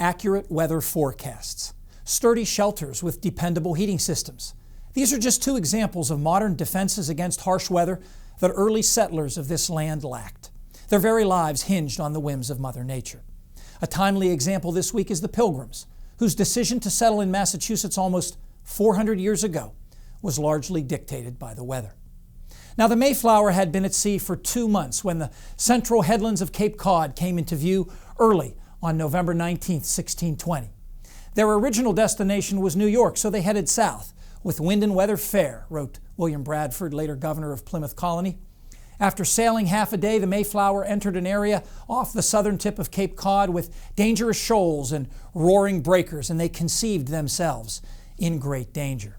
accurate weather forecasts, sturdy shelters with dependable heating systems. These are just two examples of modern defenses against harsh weather that early settlers of this land lacked. Their very lives hinged on the whims of Mother Nature. A timely example this week is the Pilgrims, whose decision to settle in Massachusetts almost 400 years ago was largely dictated by the weather. Now, the Mayflower had been at sea for 2 months when the central headlands of Cape Cod came into view early on November 19, 1620. Their original destination was New York, so they headed south, with wind and weather fair, wrote William Bradford, later governor of Plymouth Colony. After sailing half a day, the Mayflower entered an area off the southern tip of Cape Cod with dangerous shoals and roaring breakers, and they conceived themselves in great danger.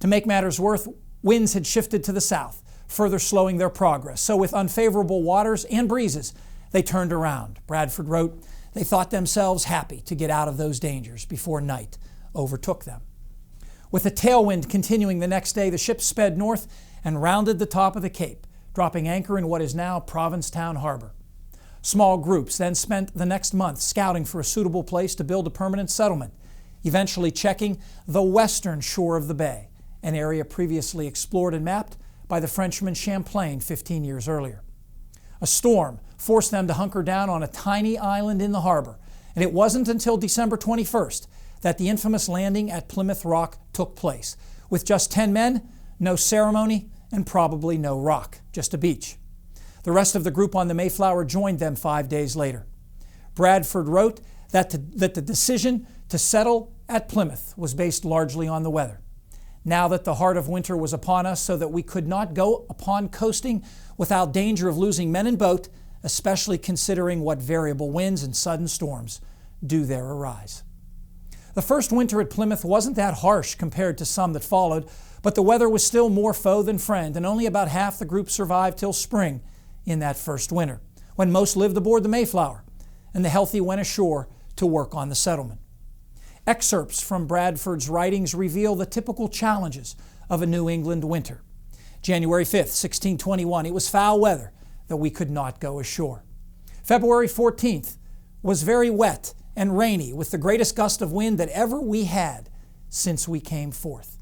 To make matters worse, winds had shifted to the south, further slowing their progress. So with unfavorable waters and breezes, they turned around. Bradford wrote, they thought themselves happy to get out of those dangers before night overtook them. With a tailwind continuing the next day, the ship sped north and rounded the top of the Cape, dropping anchor in what is now Provincetown Harbor. Small groups then spent the next month scouting for a suitable place to build a permanent settlement, eventually checking the western shore of the bay, an area previously explored and mapped by the Frenchman Champlain 15 years earlier. A storm forced them to hunker down on a tiny island in the harbor, and it wasn't until December 21st that the infamous landing at Plymouth Rock took place, with just 10 men, no ceremony, and probably no rock, just a beach. The rest of the group on the Mayflower joined them 5 days later. Bradford wrote that the decision to settle at Plymouth was based largely on the weather. Now that the heart of winter was upon us, so that we could not go upon coasting without danger of losing men and boat, especially considering what variable winds and sudden storms do there arise. The first winter at Plymouth wasn't that harsh compared to some that followed, but the weather was still more foe than friend, and only about half the group survived till spring in that first winter, when most lived aboard the Mayflower, and the healthy went ashore to work on the settlement. Excerpts from Bradford's writings reveal the typical challenges of a New England winter. January 5th, 1621, it was foul weather that we could not go ashore. February 14th was very wet and rainy, with the greatest gust of wind that ever we had since we came forth.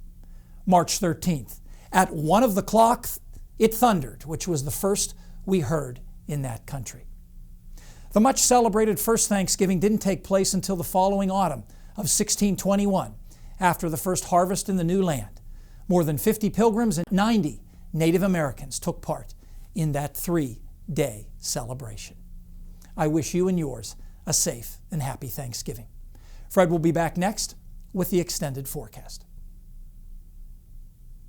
March 13th, at 1 of the clock, it thundered, which was the first we heard in that country. The much celebrated first Thanksgiving didn't take place until the following autumn of 1621, after the first harvest in the new land. More than 50 Pilgrims and 90 Native Americans took part in that 3-day celebration. I wish you and yours a safe and happy Thanksgiving. Fred will be back next with the extended forecast.